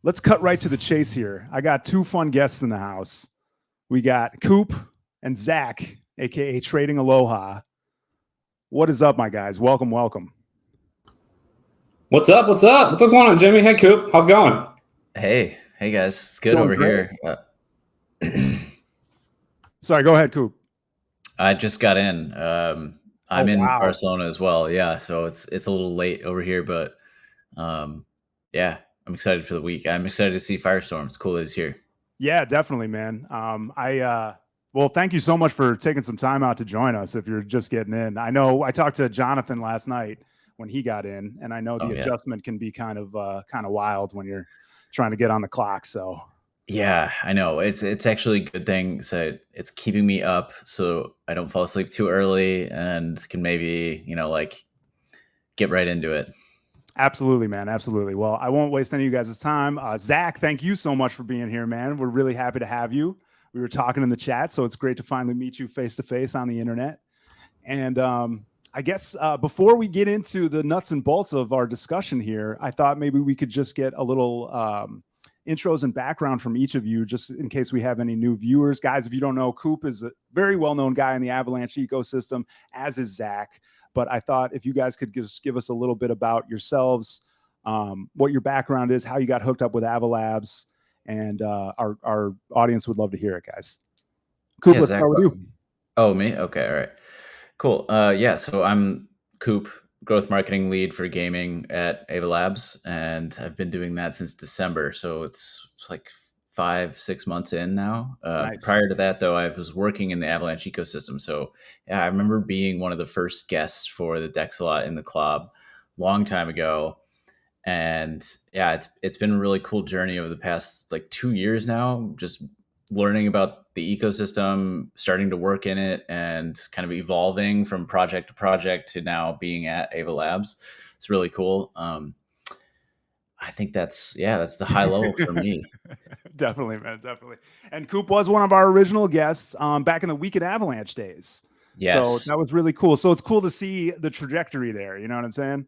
let's cut right to the chase here. I got two fun guests in the house. We got Coop and Zac, aka Trading Aloha. What is up, my guys? Welcome. What's up? What's going on, Jimmy? Hey, Coop. How's it going? Hey guys. It's good over here. Sorry, go ahead, Coop. I just got in. I'm in Barcelona as well. Yeah, so it's a little late over here, but yeah, I'm excited for the week. I'm excited to see Firestorm. It's cool that he's here. Yeah, definitely, man. Well, thank you so much for taking some time out to join us if you're just getting in. I know I talked to Jonathan last night when he got in, and I know the adjustment can be kind of wild when you're trying to get on the clock. So yeah, I know it's actually a good thing. So it's keeping me up so I don't fall asleep too early and can maybe get right into it. Absolutely, man. Absolutely. Well, I won't waste any of you guys' time. Zac, thank you so much for being here, man. We're really happy to have you. We were talking in the chat, so it's great to finally meet you face to face on the internet. And I guess before we get into the nuts and bolts of our discussion here, I thought maybe we could just get a little intros and background from each of you, just in case we have any new viewers. Guys, if you don't know, Coop is a very well-known guy in the Avalanche ecosystem, as is Zac. But I thought if you guys could just give us a little bit about yourselves, what your background is, how you got hooked up with Avalabs, and our audience would love to hear it, guys. Coop, let's start with you. Oh, me? Okay, all right. Cool. So I'm Coop, growth marketing lead for gaming at Avalabs, and I've been doing that since December. So it's like 5-6 months in now. Nice. Prior to that, though, I was working in the Avalanche ecosystem. So yeah, I remember being one of the first guests for the Dexalot in the CLOB long time ago. And yeah, it's been a really cool journey over the past 2 years now, just learning about the ecosystem, starting to work in it, and kind of evolving from project to project to now being at Avalabs. It's really cool. I think that's the high level for me. Definitely, man, definitely. And Coop was one of our original guests back in the Week at Avalanche days. Yes. So that was really cool. So it's cool to see the trajectory there. You know what I'm saying?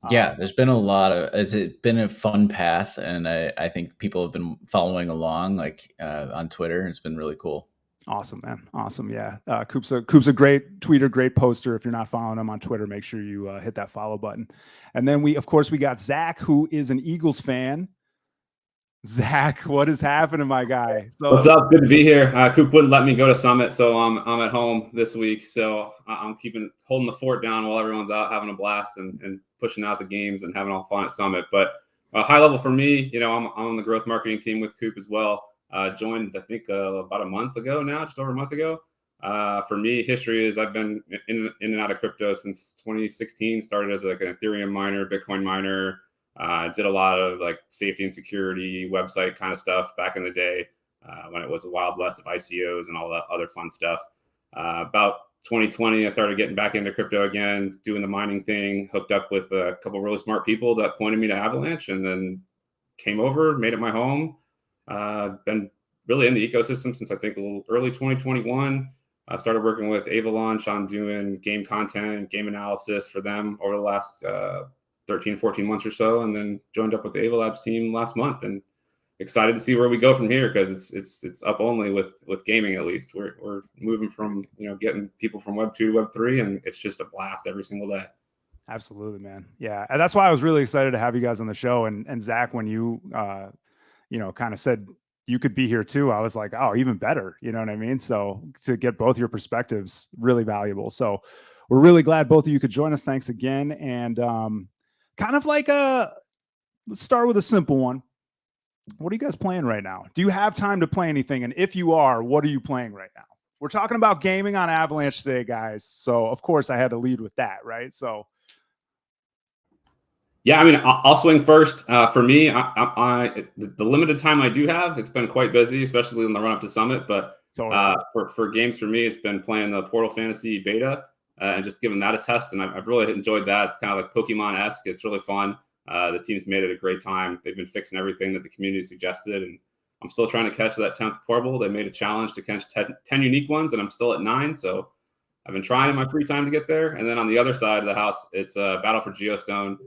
Yeah, there's been it's been a fun path, and I think people have been following along on Twitter. It's been really cool. Awesome, man. Awesome. Yeah. Coop's a great tweeter, great poster. If you're not following him on Twitter, make sure you hit that follow button. And then we got Zac, who is an Eagles fan. Zac, what is happening, my guy? So, what's up? Good to be here. Coop wouldn't let me go to Summit, so I'm at home this week. So I'm holding the fort down while everyone's out having a blast and pushing out the games and having all fun at Summit. But high level for me, I'm on the growth marketing team with Coop as well. Joined, I think, about a month ago now, just over a month ago. For me, history is I've been in and out of crypto since 2016. Started as an Ethereum miner, Bitcoin miner. Did a lot of safety and security website kind of stuff back in the day when it was a wild west of ICOs and all that other fun stuff. About 2020, I started getting back into crypto again, doing the mining thing, hooked up with a couple of really smart people that pointed me to Avalanche, and then came over, made it my home. Been really in the ecosystem since I think early 2021. I started working with Avalanche on doing game content, game analysis for them over the last 13, 14 months or so, and then joined up with the Avalabs team last month, and excited to see where we go from here, because it's up only with gaming. At least we're moving from getting people from Web 2 to Web 3, and it's just a blast every single day. Absolutely, man. Yeah, and that's why I was really excited to have you guys on the show. And Zac, when you kind of said you could be here too, I was like, oh, even better. You know what I mean? So to get both your perspectives, really valuable. So we're really glad both of you could join us. Thanks again. And let's start with a simple one. What are you guys playing right now? Do you have time to play anything? And if you are, what are you playing right now? We're talking about gaming on Avalanche today, guys. So of course I had to lead with that, right? So yeah, I mean, I'll swing first. For me, the limited time I do have, it's been quite busy, especially in the run up to Summit. But for games, for me, it's been playing the Portal Fantasy beta and just giving that a test. And I've really enjoyed that. It's kind of like Pokemon-esque. It's really fun. The team's made it a great time. They've been fixing everything that the community suggested. And I'm still trying to catch that 10th portal. They made a challenge to catch 10 unique ones, and I'm still at 9. So I've been trying in my free time to get there. And then on the other side of the house, it's Battle for Geostone.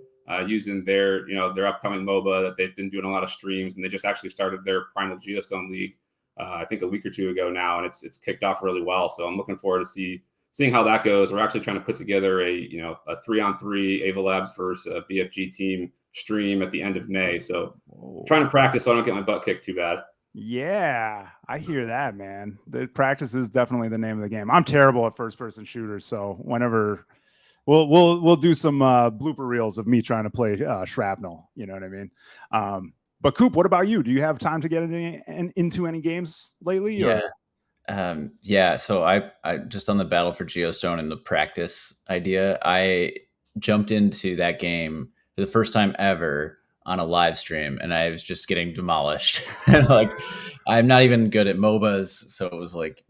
using their their upcoming MOBA that they've been doing a lot of streams, and they just actually started their Primal Geostone League I think a week or two ago now, and it's kicked off really well. So I'm looking forward to seeing how that goes. We're actually trying to put together a 3-on-3 Avalabs versus a BFG team stream at the end of May. So I'm trying to practice so I don't get my butt kicked too bad. Yeah, I hear that, man. The practice is definitely the name of the game. I'm terrible at first person shooters, so whenever we'll do some blooper reels of me trying to play Shrapnel. You know what I mean? But Coop, what about you? Do you have time to get into any games lately? Yeah. Yeah. So I just on the Battle for Geostone and the practice idea, I jumped into that game for the first time ever on a live stream, and I was just getting demolished. Like, I'm not even good at MOBAs, so it was like,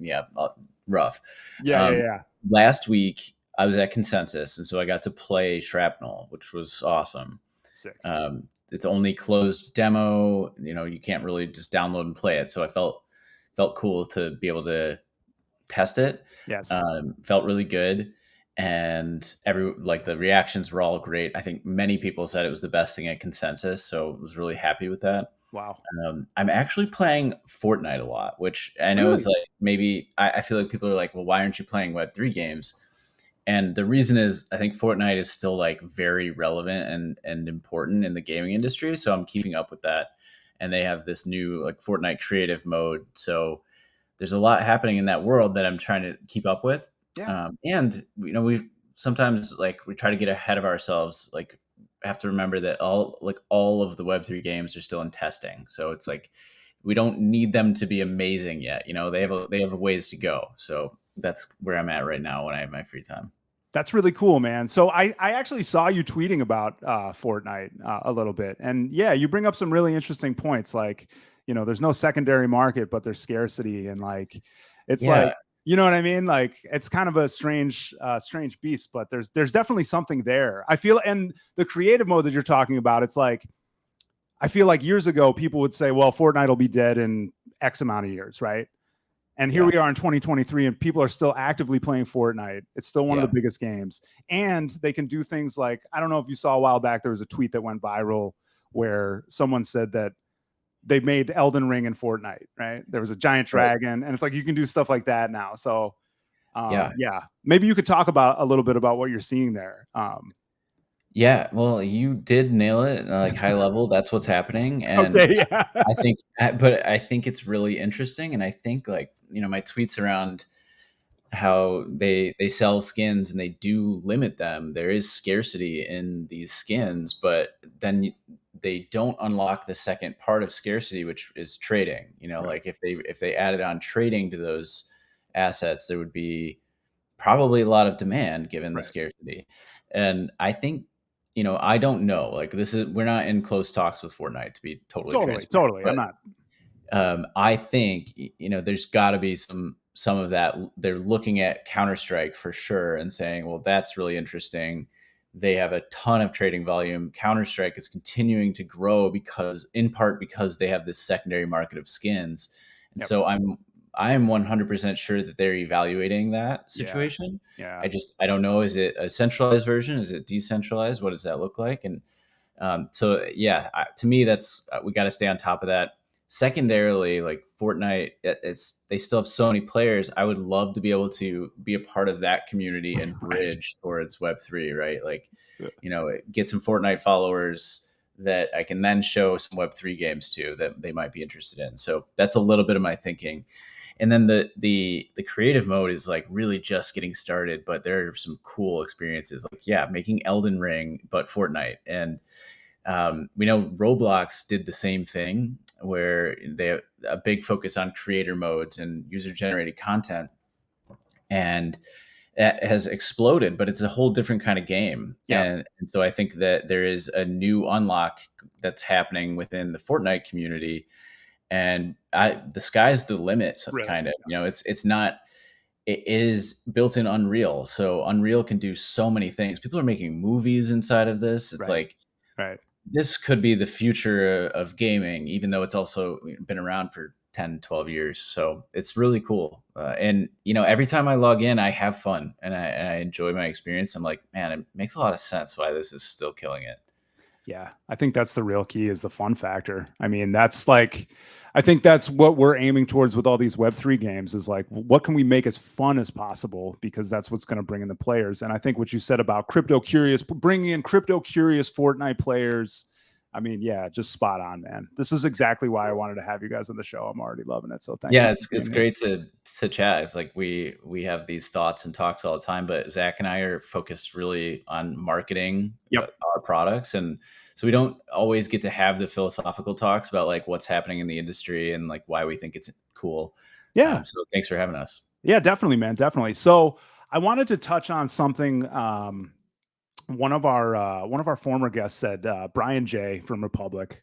rough. Yeah. Last week I was at Consensus, and so I got to play Shrapnel, which was awesome. Sick. It's only closed demo. You can't really just download and play it. So I felt cool to be able to test it. Yes. Felt really good. And the reactions were all great. I think many people said it was the best thing at Consensus, so I was really happy with that. Wow. I'm actually playing Fortnite a lot, which I know is like, maybe I feel like people are like, well, why aren't you playing Web3 games? And the reason is I think Fortnite is still like very relevant and important in the gaming industry. So I'm keeping up with that. And they have this new like Fortnite creative mode. So there's a lot happening in that world that I'm trying to keep up with. Yeah. And we sometimes like we try to get ahead of ourselves. Like, have to remember that all of the Web3 games are still in testing. So it's like we don't need them to be amazing yet. They have a ways to go. So that's where I'm at right now when I have my free time. That's really cool, man. So I actually saw you tweeting about Fortnite a little bit. And yeah, you bring up some really interesting points. Like, there's no secondary market, but there's scarcity. And like, it's like, you know what I mean? Like, it's kind of a strange beast, but there's definitely something there. I feel, and the creative mode that you're talking about, it's like, I feel like years ago, people would say, well, Fortnite will be dead in X amount of years, right? And here we are in 2023, and people are still actively playing Fortnite. It's still one of the biggest games. And they can do things like, I don't know if you saw a while back, there was a tweet that went viral where someone said that they made Elden Ring in Fortnite, right? There was a giant dragon, and it's like you can do stuff like that now. So, maybe you could talk about a little bit about what you're seeing there. Yeah, well, you did nail it, like high level. That's what's happening, and I think it's really interesting. And I think my tweets around how they sell skins and they do limit them. There is scarcity in these skins, but then they don't unlock the second part of scarcity, which is trading. Like if they added on trading to those assets, there would be probably a lot of demand given the scarcity. And I think, I don't know, like we're not in close talks with Fortnite, to be totally transparent. Totally. But, I'm not. I think, there's gotta be some of that. They're looking at Counter-Strike for sure and saying, well, that's really interesting. They have a ton of trading volume. Counter-Strike is continuing to grow in part because they have this secondary market of skins. And so I'm 100% sure that they're evaluating that situation. Yeah. I don't know. Is it a centralized version? Is it decentralized? What does that look like? And to me, that's we got to stay on top of that. Secondarily, like Fortnite, they still have so many players. I would love to be able to be a part of that community and bridge towards Web3, right? Like, get some Fortnite followers that I can then show some Web3 games to that they might be interested in. So that's a little bit of my thinking. And then the creative mode is like really just getting started, but there are some cool experiences. Like, making Elden Ring, but Fortnite. And we know Roblox did the same thing, where they have a big focus on creator modes and user generated content, and it has exploded, but it's a whole different kind of game. And so I think that there is a new unlock that's happening within the Fortnite community, and the sky's the limit, kind of. It is built in Unreal, so Unreal can do so many things. People are making movies inside of this. It's this could be the future of gaming, even though it's also been around for 10, 12 years. So it's really cool. And, every time I log in, I have fun and I enjoy my experience. I'm like, man, it makes a lot of sense why this is still killing it. Yeah, I think that's the real key, is the fun factor. I mean, that's like, I think that's what we're aiming towards with all these Web3 games, is like, what can we make as fun as possible? Because that's what's going to bring in the players. And I think what you said about crypto curious, bringing in crypto curious Fortnite players, I mean, yeah, just spot on, man. This is exactly why I wanted to have you guys on the show. I'm already loving it. So thank you. Yeah, it's great to chat. It's like we have these thoughts and talks all the time, but Zach and I are focused really on marketing our products, and so we don't always get to have the philosophical talks about like what's happening in the industry and like why we think it's cool. Yeah. So thanks for having us. Yeah, definitely, man. Definitely. So I wanted to touch on something. One of our former guests said, Brian J from Republic,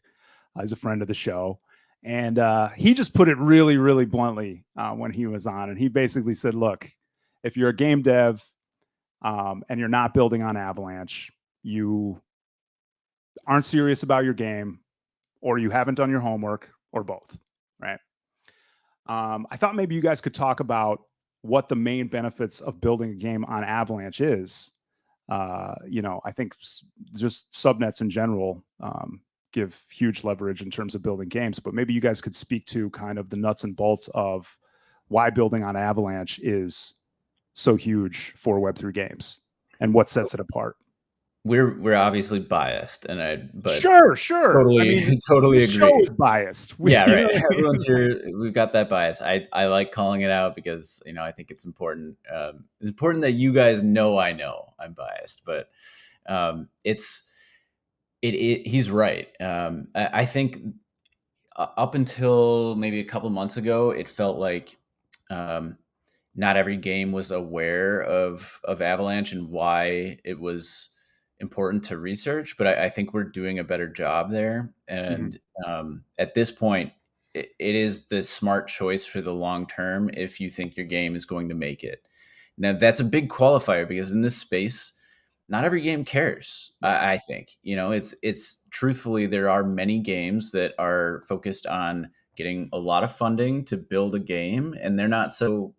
is a friend of the show. And he just put it really, really bluntly when he was on. And he basically said, look, if you're a game dev and you're not building on Avalanche, you aren't serious about your game, or you haven't done your homework, or both, right? I thought maybe you guys could talk about what the main benefits of building a game on Avalanche is. I think just subnets in general give huge leverage in terms of building games, but maybe you guys could speak to kind of the nuts and bolts of why building on Avalanche is so huge for Web3 games and what sets it apart. We're obviously biased, but sure. Totally, I mean, totally agree. Show is biased. Yeah, right. Everyone's here. We've got that bias. I like calling it out because I think it's important. It's important that you guys know I'm biased, but he's right. I think up until maybe a couple months ago, it felt like not every game was aware of Avalanche and why it was important to research, but I think we're doing a better job there. And at this point, it is the smart choice for the long term if you think your game is going to make it. Now, that's a big qualifier because in this space, not every game cares. I think it's truthfully, there are many games that are focused on getting a lot of funding to build a game, and they're not so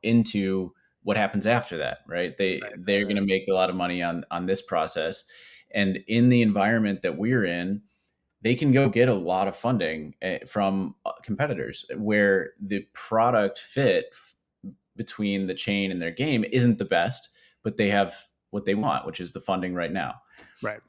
into what happens after that, right? They're going to make a lot of money on this process. And in the environment that we're in, they can go get a lot of funding from competitors where the product fit between the chain and their game isn't the best, but they have what they want, which is the funding right now. Right.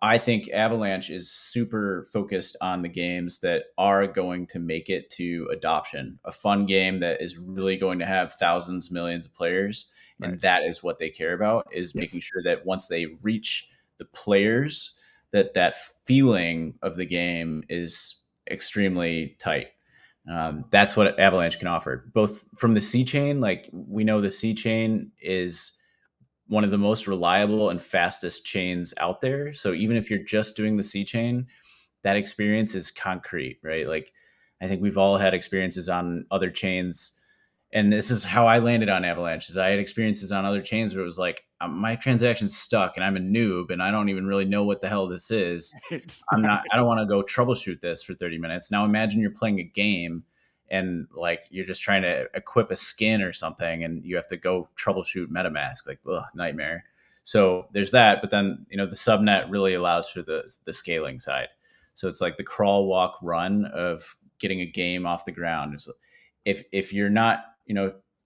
I think Avalanche is super focused on the games that are going to make it to adoption, a fun game that is really going to have thousands, millions of players. Right. And that is what they care about, is making sure that once they reach the players, that feeling of the game is extremely tight. That's what Avalanche can offer, both from the C chain. Like, we know the C chain is one of the most reliable and fastest chains out there. So even if you're just doing the C chain, that experience is concrete, right? Like, I think we've all had experiences on other chains, and this is how I landed on Avalanche. Is I had experiences on other chains where it was like, my transaction's stuck and I'm a noob and I don't even really know what the hell this is. I don't want to go troubleshoot this for 30 minutes. Now imagine you're playing a game and like you're just trying to equip a skin or something and you have to go troubleshoot MetaMask, like, ugh, nightmare. So there's that, but then the subnet really allows for the scaling side. So it's like the crawl, walk, run of getting a game off the ground. If you're not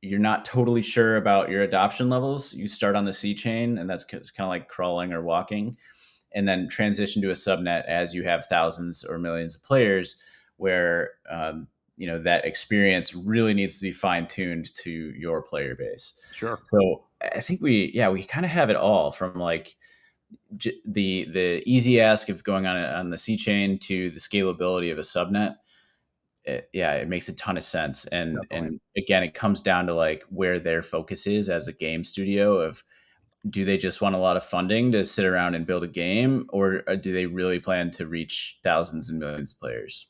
you're not totally sure about your adoption levels, you start on the C chain, and that's kind of like crawling or walking, and then transition to a subnet as you have thousands or millions of players, where that experience really needs to be fine-tuned to your player base. Sure. So I think we kind of have it all, from like the easy ask of going on the C chain to the scalability of a subnet. It makes a ton of sense. And again, it comes down to like where their focus is as a game studio. Of, do they just want a lot of funding to sit around and build a game, or do they really plan to reach thousands and millions of players?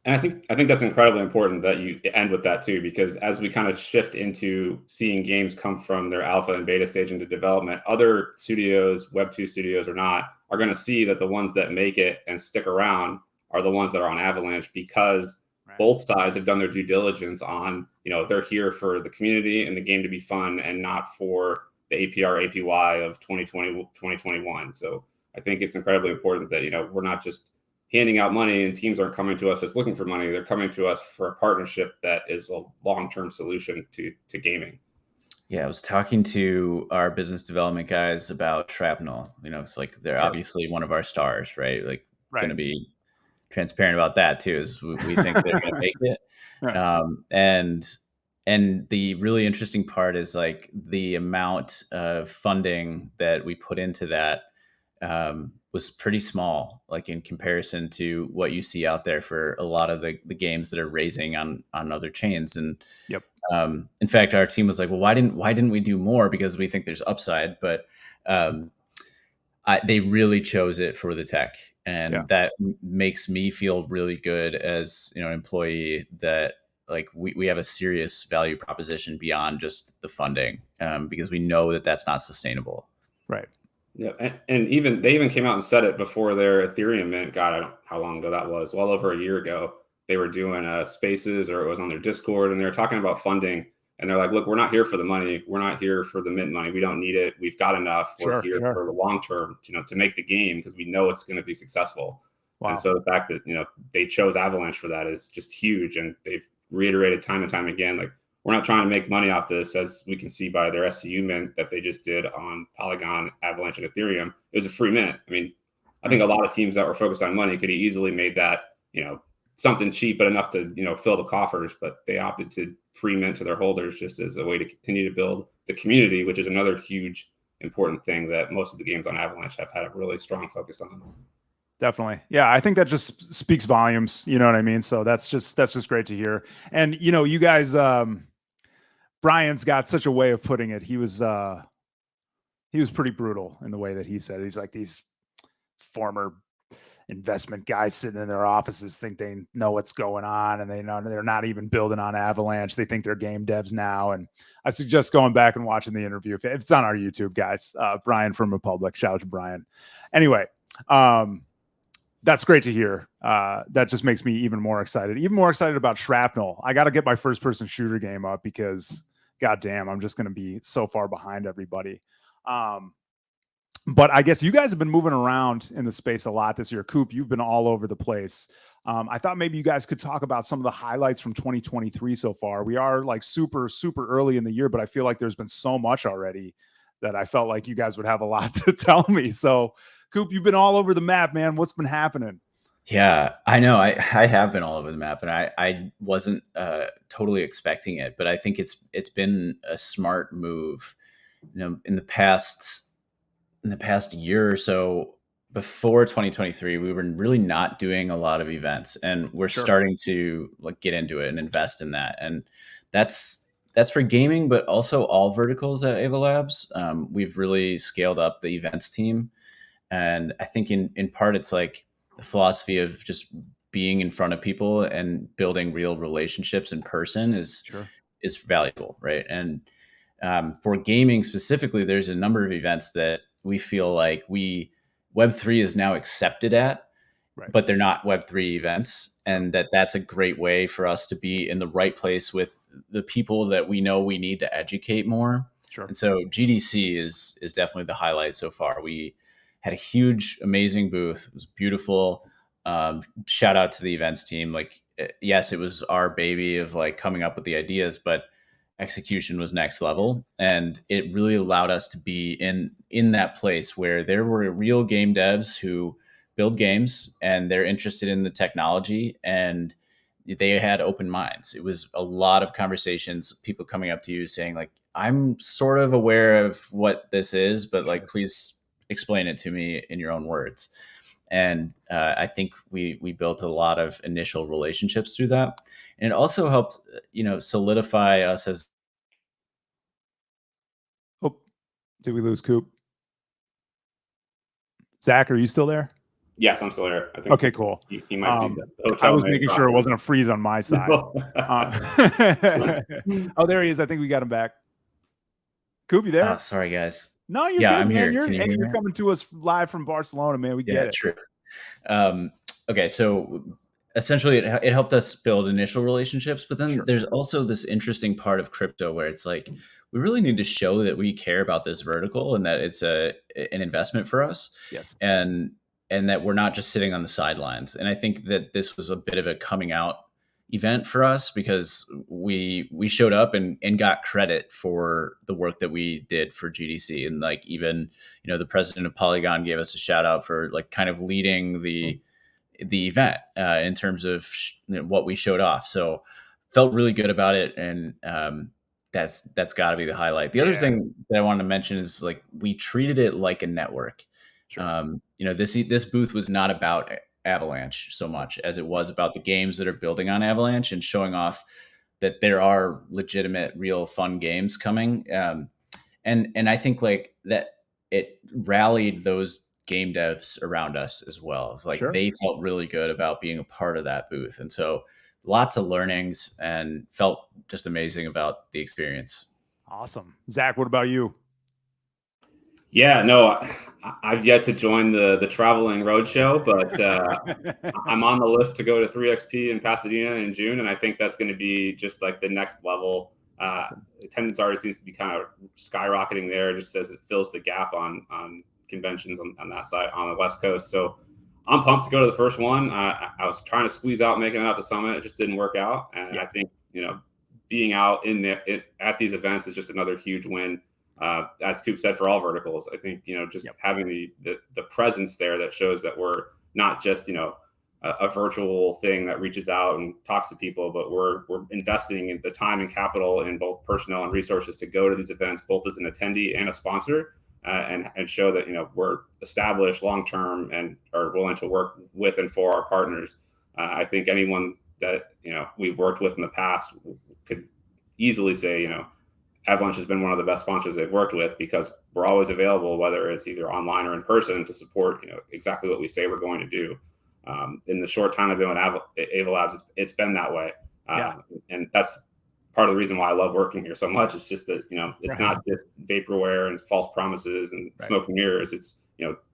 And I think that's incredibly important that you end with that too, because as we kind of shift into seeing games come from their alpha and beta stage into development, other studios, Web2 studios or not, are going to see that the ones that make it and stick around are the ones that are on Avalanche, because both sides have done their due diligence on, they're here for the community and the game to be fun and not for the APR, APY of 2020, 2021. So I think it's incredibly important that, we're not just handing out money and teams aren't coming to us just looking for money. They're coming to us for a partnership that is a long-term solution to gaming. Yeah, I was talking to our business development guys about Shrapnel. It's like they're obviously one of our stars, right? Like, going to be transparent about that too. Is we think they're going to make it, and the really interesting part is like the amount of funding that we put into that was pretty small, like in comparison to what you see out there for a lot of the games that are raising on other chains. And in fact, our team was like, well, why didn't we do more? Because we think there's upside, but they really chose it for the tech, and that makes me feel really good as an employee that like we have a serious value proposition beyond just the funding, because we know that that's not sustainable. Right. Yeah, and they even came out and said it before their Ethereum mint. God, I don't know how long ago that was. Well over a year ago, they were doing Spaces, or it was on their Discord, and they were talking about funding. And they're like, look, we're not here for the money. We're not here for the mint money. We don't need it. We've got enough. We're here for the long term, to make the game because we know it's going to be successful. Wow. And so the fact that, they chose Avalanche for that is just huge. And they've reiterated time and time again, like, we're not trying to make money off this, as we can see by their SCU mint that they just did on Polygon, Avalanche, and Ethereum. It was a free mint. I mean, I think a lot of teams that were focused on money could have easily made that, something cheap, but enough to, fill the coffers. But they opted to free mint to their holders just as a way to continue to build the community, which is another huge, important thing that most of the games on Avalanche have had a really strong focus on. Definitely. Yeah. I think that just speaks volumes. You know what I mean? So that's just great to hear. And, you guys, Brian's got such a way of putting it. He was pretty brutal in the way that he said it. He's like, these former investment guys sitting in their offices think they know what's going on, and they're not even building on Avalanche. They think they're game devs now. And I suggest going back and watching the interview. If it's on our YouTube, guys. Brian from Republic. Shout out to Brian. Anyway, that's great to hear. That just makes me even more excited about Shrapnel. I got to get my first person shooter game up because goddamn, I'm just going to be so far behind everybody. But I guess you guys have been moving around in the space a lot this year. Coop, you've been all over the place. I thought maybe you guys could talk about some of the highlights from 2023 so far. We are like super, super early in the year, but I feel like there's been so much already that I felt like you guys would have a lot to tell me. So Coop, you've been all over the map, man. What's been happening? Yeah, I know. I have been all over the map, and I wasn't totally expecting it, but I think it's been a smart move. In the past year or so, before 2023, we were really not doing a lot of events, and we're starting to get into it and invest in that. And that's for gaming, but also all verticals at Avalabs. We've really scaled up the events team. And I think in part, it's like the philosophy of just being in front of people and building real relationships in person is valuable, right? And for gaming specifically, there's a number of events that we feel like Web3 is now accepted at, but they're not Web3 events. And that's a great way for us to be in the right place with the people that we know we need to educate more. And so GDC is definitely the highlight so far. We had a huge, amazing booth. It was beautiful. Shout out to the events team. Like, yes, it was our baby of coming up with the ideas, but execution was next level. And it really allowed us to be in that place where there were real game devs who build games and they're interested in the technology and they had open minds. It was a lot of conversations, people coming up to you saying I'm sort of aware of what this is, but please explain it to me in your own words. And I think we built a lot of initial relationships through that. And it also helped, solidify us as. Oh, did we lose Coop? Zach, are you still there? Yes, I'm still there. I think okay, cool. He might be the hotel. I was making sure it wasn't a freeze on my side. Oh, there he is. I think we got him back. Coop, you there? Sorry, guys. No, you're good, I'm man. here. You're coming to us live from Barcelona, man. We get it. True. Okay, so essentially it helped us build initial relationships, but then there's also this interesting part of crypto where it's we really need to show that we care about this vertical and that it's an investment for us. Yes. And that we're not just sitting on the sidelines. And I think that this was a bit of a coming out event for us because we showed up and got credit for the work that we did for GDC. And like, even, the president of Polygon gave us a shout out for like kind of leading the event in terms of what we showed off. So felt really good about it. And that's got to be the highlight. The other thing that I wanted to mention is like, we treated it like a network. Sure. This booth was not about Avalanche so much as it was about the games that are building on Avalanche and showing off that there are legitimate, real fun games coming. And I think like that it rallied those game devs around us as well. It's like they felt really good about being a part of that booth. And so lots of learnings and felt just amazing about the experience. Awesome. Zach, what about you? Yeah, no, I've yet to join the traveling roadshow, but I'm on the list to go to 3XP in Pasadena in June, and I think that's going to be just like the next level. Attendance already seems to be kind of skyrocketing there, just as it fills the gap on conventions on that side on the West Coast. So I'm pumped to go to the first one. I was trying to squeeze out making it out to Summit, it just didn't work out, and I think being out in there at these events is just another huge win. As Coop said, for all verticals, I think, just having the presence there that shows that we're not just, a virtual thing that reaches out and talks to people, but we're investing in the time and capital in both personnel and resources to go to these events, both as an attendee and a sponsor, and show that, we're established long-term and are willing to work with and for our partners. I think anyone that, we've worked with in the past could easily say, Avalanche has been one of the best sponsors they've worked with because we're always available, whether it's either online or in person, to support exactly what we say we're going to do. In the short time I've been with Avalabs, it's been that way, and that's part of the reason why I love working here so much. It's just that it's not just vaporware and false promises and smoke and mirrors. It's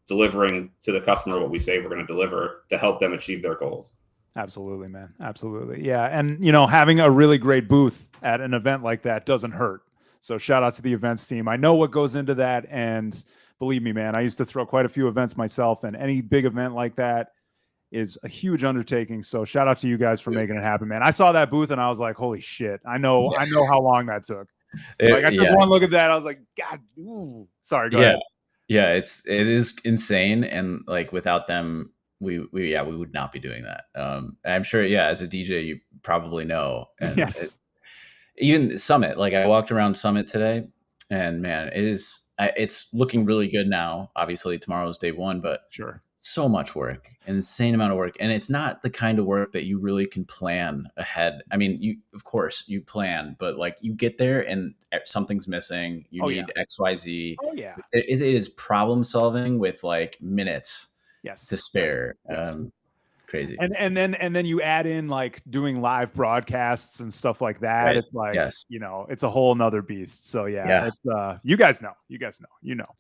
delivering to the customer what we say we're going to deliver to help them achieve their goals. Absolutely, man. Absolutely. Yeah. And, having a really great booth at an event like that doesn't hurt. So shout out to the events team. I know what goes into that. And believe me, man, I used to throw quite a few events myself, and any big event like that is a huge undertaking. So shout out to you guys for making it happen, man. I saw that booth and I was like, holy shit. I know how long that took. I took one look at that. I was like, God, sorry. Go ahead. Yeah. It is insane. And like, without them, we would not be doing that. I'm sure, as a DJ, you probably know. And yes. Even Summit, like I walked around Summit today, and man, it's looking really good now. Obviously, tomorrow's day one, but so much work, an insane amount of work, and it's not the kind of work that you really can plan ahead. I mean, of course you plan, but like you get there and something's missing. You need XYZ. Oh yeah, it is problem solving with like minutes to spare. Yes. Crazy. And then you add in like doing live broadcasts and stuff like that. Right. It's like, it's a whole nother beast. So it's you guys know.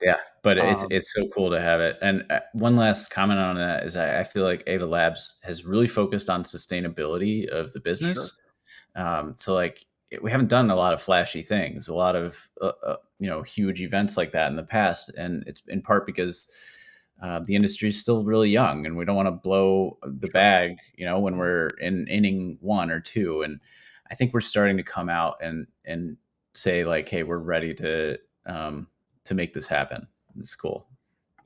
Yeah, but it's so cool to have it. And one last comment on that is I feel like Avalabs has really focused on sustainability of the business. So like we haven't done a lot of flashy things, a lot of huge events like that in the past, and it's in part because the industry is still really young, and we don't want to blow the bag, when we're in inning 1 or 2. And I think we're starting to come out and say like, hey, we're ready to make this happen. It's cool.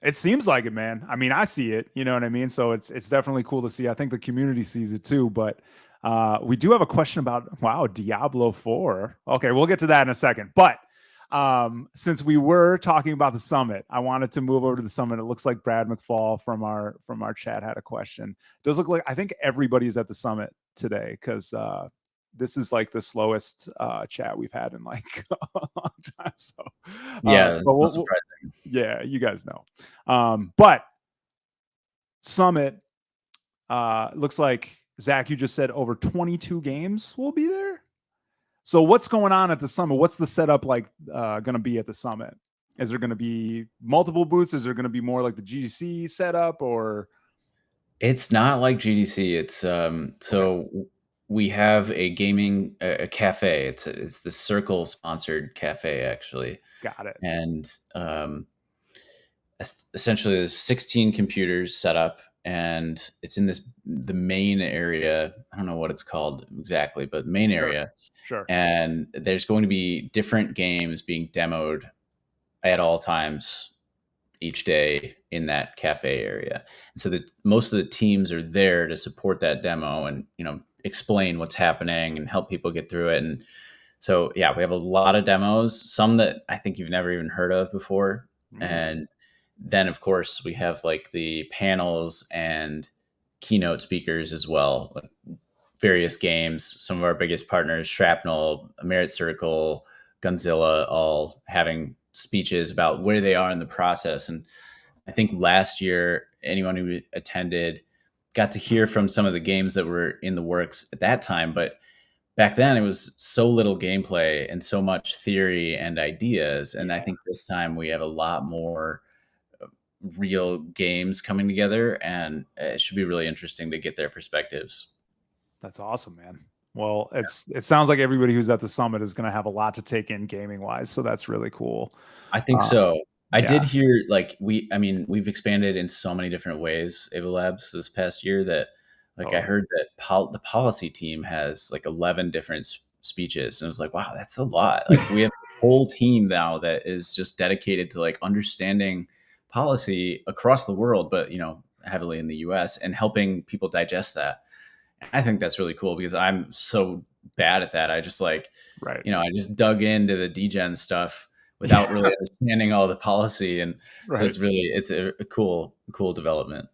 It seems like it, man. I mean, I see it. You know what I mean? So it's definitely cool to see. I think the community sees it too. But we do have a question about Diablo 4. Okay, we'll get to that in a second. But since we were talking about the summit, I wanted to move over to the summit. It looks like Brad McFall from our chat had a question. It does look like I think everybody's at the summit today, because this is like the slowest chat we've had in like a long time. So that's not surprising. Yeah, you guys know. But summit looks like, Zach, you just said over 22 games will be there. So what's going on at the summit? What's the setup like going to be at the summit? Is there going to be multiple booths? Is there going to be more like the GDC setup, or? It's not like GDC. It's so we have a gaming a cafe. It's the Circle sponsored cafe actually, Got it. and essentially there's 16 computers set up, and it's in the main area. I don't know what it's called exactly, but main Sure. area. Sure. And there's going to be different games being demoed at all times each day in that cafe area. And so that most of the teams are there to support that demo and, explain what's happening and help people get through it. And so, yeah, we have a lot of demos, some that I think you've never even heard of before. And then, of course, we have like the panels and keynote speakers as well, like various games. Some of our biggest partners, Shrapnel, Merit Circle, Gunzilla, all having speeches about where they are in the process. And I think last year, anyone who attended got to hear from some of the games that were in the works at that time. But back then, it was so little gameplay and so much theory and ideas. And I think this time we have a lot more real games coming together, and it should be really interesting to get their perspectives. That's awesome, man. Well, it sounds like everybody who's at the summit is going to have a lot to take in gaming wise. So that's really cool. I think so. I yeah. did hear like we've expanded in so many different ways, Avalabs, this past year that I heard that the policy team has like 11 different speeches, and I was like, wow, that's a lot. Like we have a whole team now that is just dedicated to like understanding policy across the world, but heavily in the US, and helping people digest that. I think that's really cool because I'm so bad at that. I just like, right. I just dug into the degen stuff without really understanding all the policy. And so it's a cool development.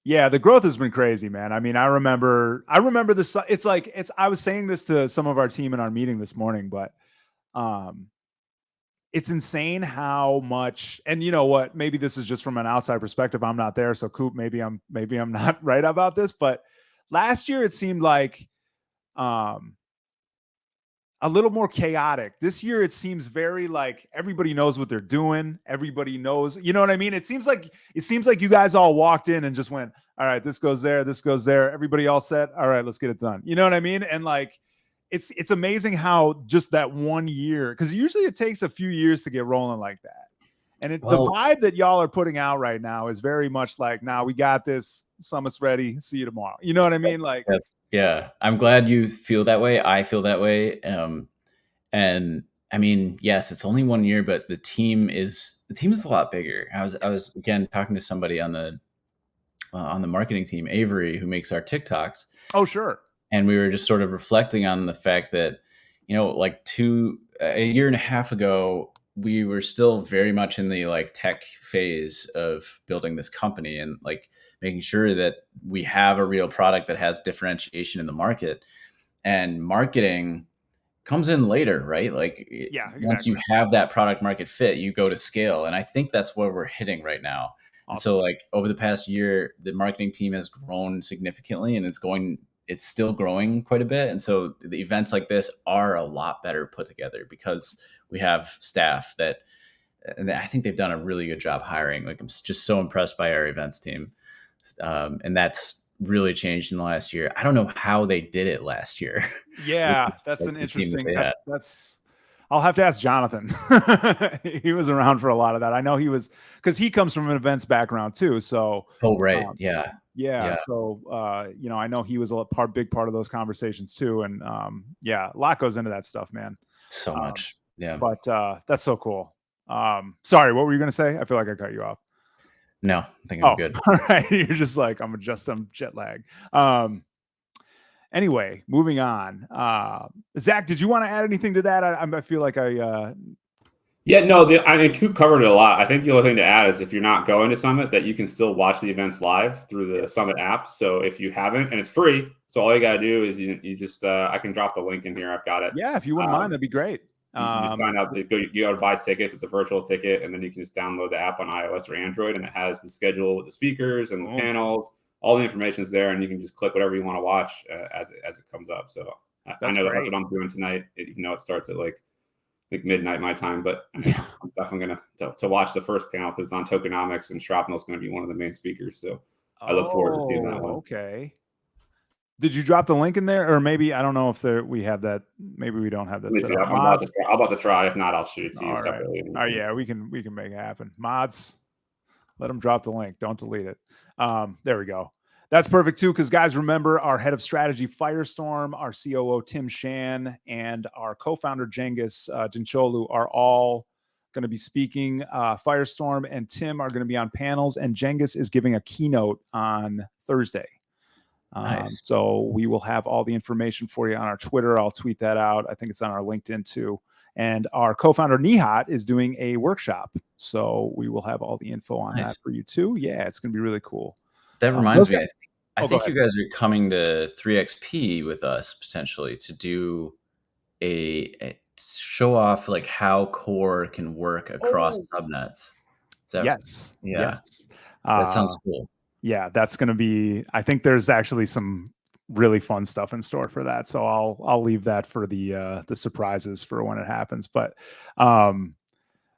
Yeah, the growth has been crazy, man. I mean, I remember this. I was saying this to some of our team in our meeting this morning, but it's insane how much, and you know what, maybe this is just from an outside perspective. I'm not there. So Coop, maybe I'm not right about this, but last year it seemed like a little more chaotic. This year it seems very like everybody knows what they're doing. Everybody knows, you know what I mean? It seems like you guys all walked in and just went, all right, this goes there, this goes there. Everybody all set. All right, let's get it done. You know what I mean? And like it's amazing how just that 1 year, because usually it takes a few years to get rolling like that. And the vibe that y'all are putting out right now is very much like, nah, we got this. Summit's ready. See you tomorrow. You know what I mean? Like, yeah. I'm glad you feel that way. I feel that way. And I mean, yes, it's only 1 year, but the team is a lot bigger. I was again talking to somebody on the marketing team, Avery, who makes our TikToks. Oh, sure. And we were just sort of reflecting on the fact that, like a year and a half ago, we were still very much in the like tech phase of building this company and like making sure that we have a real product that has differentiation in the market. And marketing comes in later, right? Like exactly. Once you have that product market fit, you go to scale. And I think that's where we're hitting right now. Awesome. And so like over the past year, the marketing team has grown significantly, and it's still growing quite a bit. And so the events like this are a lot better put together because we have staff and I think they've done a really good job hiring. Like I'm just so impressed by our events team. And that's really changed in the last year. I don't know how they did it last year. Yeah, that's an interesting, that's I'll have to ask Jonathan. He was around for a lot of that. I know he was, because he comes from an events background too. So right. Yeah. So I know he was a big part of those conversations too. And a lot goes into that stuff, man. So much. Yeah. But that's so cool. Sorry, what were you gonna say? I feel like I cut you off. No, I think I'm good. All right. You're just like, I'm jet lag. Anyway, moving on. Zach, did you want to add anything to that? I feel like Yeah, no, I mean, Coop covered it a lot. I think the only thing to add is if you're not going to Summit, that you can still watch the events live through the Summit app. So if you haven't, and it's free, so all you got to do is you just, I can drop the link in here. I've got it. Yeah, if you wouldn't mind, that'd be great. You find out, you go to buy tickets. It's a virtual ticket, and then you can just download the app on iOS or Android, and it has the schedule with the speakers and the panels. All the information is there, and you can just click whatever you want to watch as it comes up. So I know that's what I'm doing tonight, even though it starts at like midnight my time. But I'm definitely gonna to watch the first panel because it's on tokenomics, and Shrapnel is going to be one of the main speakers. So I look forward to seeing that one. Okay. Did you drop the link in there, or maybe I don't know if we have that. Maybe we don't have that set up. I'm about to try. If not, I'll shoot it to you All right. separately. Oh yeah, we can make it happen. Mods, let them drop the link. Don't delete it. There we go. That's perfect too, because guys, remember our head of strategy Firestorm, our COO Tim Shan, and our co-founder Cengiz Dinçoğlu are all going to be speaking. Firestorm and Tim are going to be on panels, and Cengiz is giving a keynote on Thursday. Nice. So we will have all the information for you on our Twitter. I'll tweet that out. I think it's on our LinkedIn too. And our co-founder Nihat is doing a workshop. So we will have all the info on that for you too. Yeah, it's going to be really cool. That reminds me, I think you guys are coming to 3XP with us potentially to do a show off like how core can work across subnets. Yes. Yeah. Yes. That sounds cool. Yeah, that's going to be, I think there's actually some really fun stuff in store for that. So I'll leave that for the surprises for when it happens. But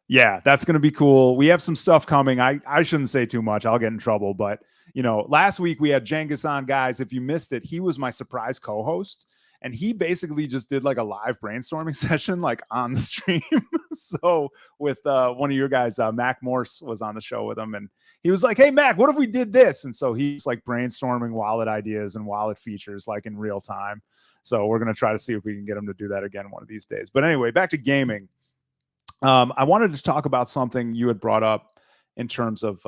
yeah, that's going to be cool. We have some stuff coming. I shouldn't say too much. I'll get in trouble. But, last week we had Cengiz on, guys. If you missed it, he was my surprise co-host. And he basically just did like a live brainstorming session, like on the stream. So with one of your guys, Mac Morse was on the show with him. And he was like, hey, Mac, what if we did this? And so he's like brainstorming wallet ideas and wallet features like in real time. So we're going to try to see if we can get him to do that again one of these days. But anyway, back to gaming. I wanted to talk about something you had brought up in terms of,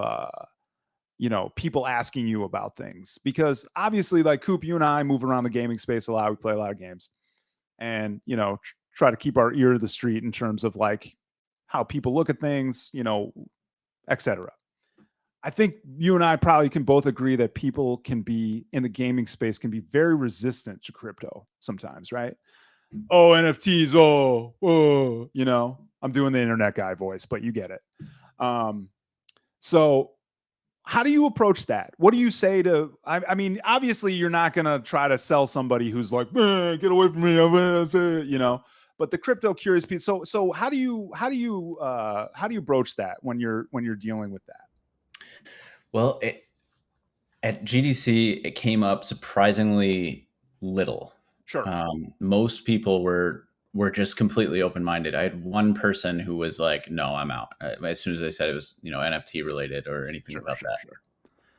people asking you about things, because obviously like Coop, you and I move around the gaming space a lot. We play a lot of games and, try to keep our ear to the street in terms of like how people look at things, etc. I think you and I probably can both agree that people can be in the gaming space can be very resistant to crypto sometimes, right? Oh, NFTs. I'm doing the internet guy voice, but you get it. So how do you approach that? What do you say to, I mean, obviously you're not going to try to sell somebody who's like, man, get away from me, but the crypto curious piece. So how do you broach that when you're dealing with that? Well, at GDC, it came up surprisingly little. Sure. Most people were just completely open-minded. I had one person who was like, no, I'm out. As soon as I said it was, NFT related or anything about that. Sure.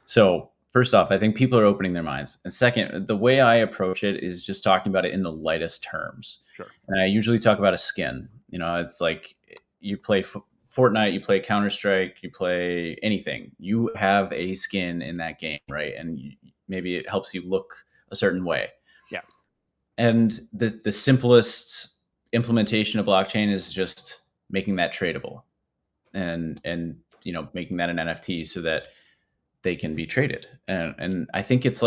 So first off, I think people are opening their minds. And second, the way I approach it is just talking about it in the lightest terms. Sure. And I usually talk about a skin. It's like you play Fortnite, you play Counter-Strike, you play anything. You have a skin in that game, right? And maybe it helps you look a certain way. Yeah. And the simplest implementation of blockchain is just making that tradable and making that an NFT so that they can be traded. And I think it's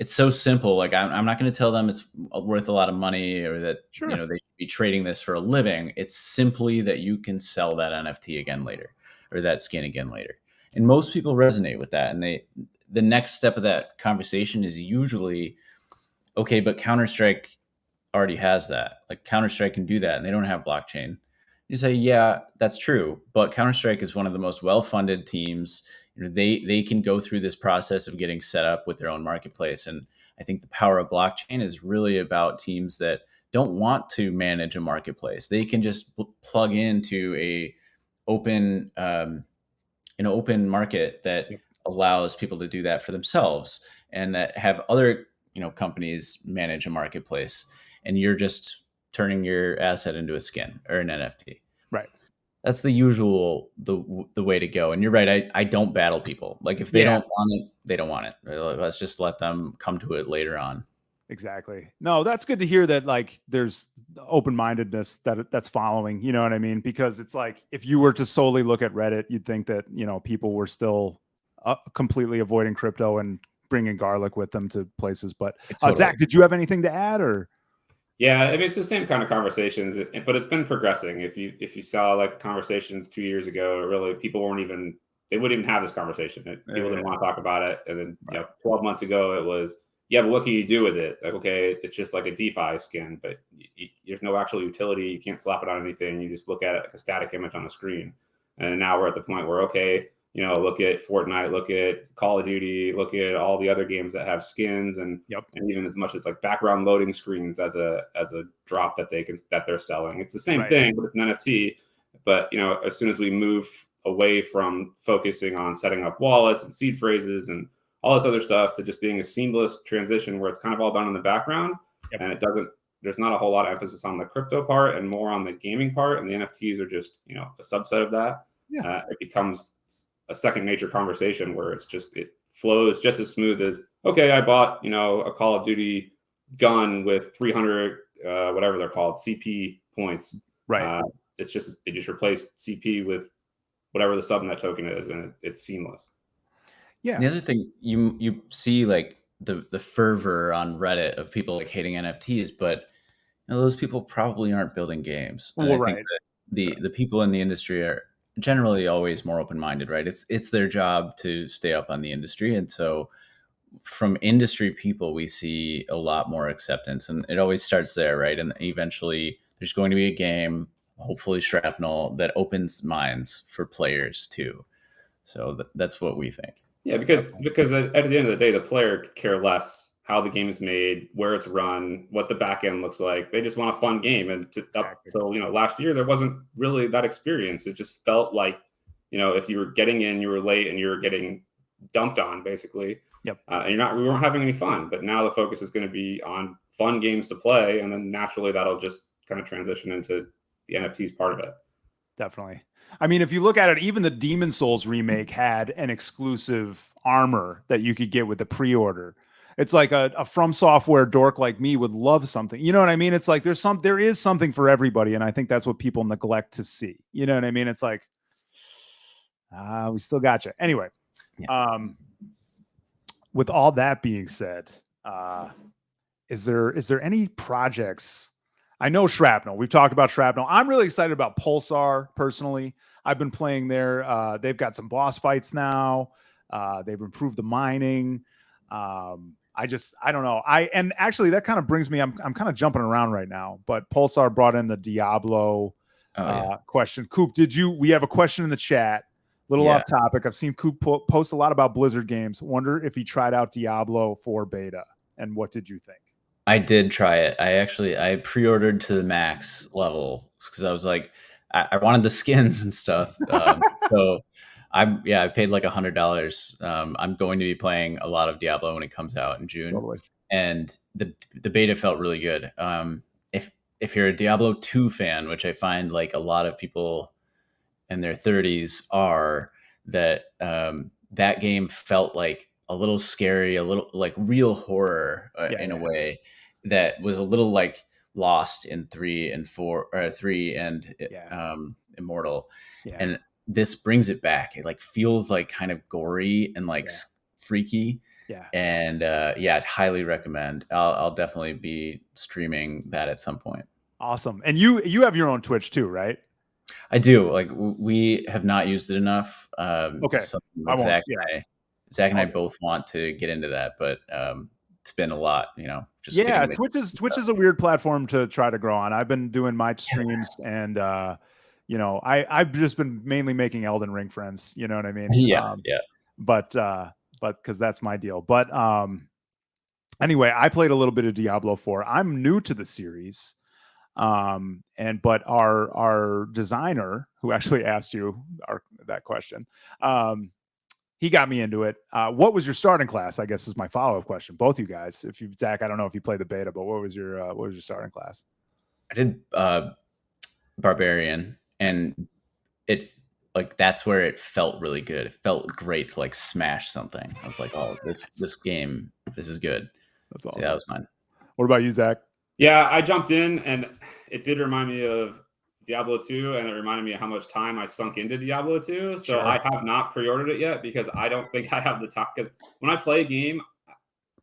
so simple. Like I'm not going to tell them it's worth a lot of money or that sure. They should be trading this for a living. It's simply that you can sell that NFT again later or that skin again later. And most people resonate with that. And the next step of that conversation is usually, okay, but Counter-Strike already has that. Like Counter-Strike can do that and they don't have blockchain. You say, yeah, that's true. But Counter-Strike is one of the most well-funded teams. They can go through this process of getting set up with their own marketplace. And I think the power of blockchain is really about teams that don't want to manage a marketplace. They can just plug into an open market that allows people to do that for themselves and that have other, companies manage a marketplace. And you're just turning your asset into a skin or an NFT. Right. That's the usual, the way to go. And you're right. I don't battle people. Like if they don't want it, they don't want it. Let's just let them come to it later on. Exactly. No, that's good to hear that like there's open-mindedness that's following, you know what I mean? Because it's like, if you were to solely look at Reddit, you'd think that, people were still completely avoiding crypto and bringing garlic with them to places. But totally. Zach, did you have anything to add or? Yeah, I mean, it's the same kind of conversations, but it's been progressing. If you saw like the conversations 2 years ago, really people they wouldn't even have this conversation. People didn't want to talk about it. And then 12 months ago it was, yeah, but what can you do with it? Like, okay, it's just like a DeFi skin, but there's no actual utility. You can't slap it on anything. You just look at it like a static image on the screen. And now we're at the point where, okay, look at Fortnite, look at Call of Duty, look at all the other games that have skins and even as much as like background loading screens as a drop that they're selling. It's the same thing, but it's an NFT. But as soon as we move away from focusing on setting up wallets and seed phrases and all this other stuff to just being a seamless transition where it's kind of all done in the background and there's not a whole lot of emphasis on the crypto part and more on the gaming part, and the NFTs are just a subset of that. It becomes a second nature conversation where it flows just as smooth as, okay, I bought a Call of Duty gun with 300 whatever they're called, CP points. It just replaced CP with whatever the subnet token is, and it's seamless. The other thing you see, like the fervor on Reddit of people like hating NFTs, but those people probably aren't building games. And I think that the people in the industry are generally always more open-minded, right? It's their job to stay up on the industry, and so from industry people we see a lot more acceptance, and it always starts there, right? And eventually there's going to be a game, hopefully Shrapnel, that opens minds for players too. So that's what we think. Yeah, because at the end of the day, the player could care less how the game is made, where it's run, what the back end looks like. They just want a fun game. And so last year there wasn't really that experience. It just felt like if you were getting in, you were late, and you were getting dumped on basically. And we weren't having any fun. But now the focus is going to be on fun games to play, and then naturally that'll just kind of transition into the NFTs part of it. Definitely. I mean, if you look at it, even the Demon Souls remake had an exclusive armor that you could get with the pre-order. It's like a From Software dork like me would love something. You know what I mean? It's like there is something for everybody, and I think that's what people neglect to see. You know what I mean? It's like, we still got you. Anyway, with all that being said, is there any projects? I know Shrapnel. We've talked about Shrapnel. I'm really excited about Pulsar personally. I've been playing there. They've got some boss fights now. They've improved the mining. I don't know. And actually that kind of brings me, I'm kind of jumping around right now, but Pulsar brought in the Diablo question. Coop, we have a question in the chat, a little off topic. I've seen Coop post a lot about Blizzard games. Wonder if he tried out Diablo 4 beta, and what did you think? I did try it. I pre-ordered to the max level because I was like, I wanted the skins and stuff. So I paid like $100. I'm going to be playing a lot of Diablo when it comes out in June. Totally. And the beta felt really good. If you're a Diablo 2 fan, which I find like a lot of people in their 30s are, that that game felt like a little scary, a little like real horror in a way that was a little like lost in 3 and 4 or 3 and Immortal. And this brings it back. It like feels like kind of gory and like freaky. And I'd highly recommend. I'll definitely be streaming that at some point. Awesome. And you have your own Twitch too, right? I do. Like we have not used it enough. Okay. Zach and I both want to get into that, but it's been a lot, just Twitch is a weird platform to try to grow on. I've been doing my streams and I've just been mainly making Elden Ring friends, you know what I mean? But because that's my deal. But anyway, I played a little bit of Diablo 4. I'm new to the series. But our designer who actually asked you that question, he got me into it. What was your starting class? I guess is my follow-up question. Both you guys. Zach, I don't know if you played the beta, but what was your starting class? I did Barbarian, and it like that's where it felt really good. It felt great to like smash something. I was like, oh, this game, this is good. That's awesome. So that was mine. What about you, Zach? Yeah, I jumped in, and it did remind me of Diablo 2, and it reminded me of how much time I sunk into Diablo 2. So I have not pre-ordered it yet because I don't think I have the top. Because when I play a game,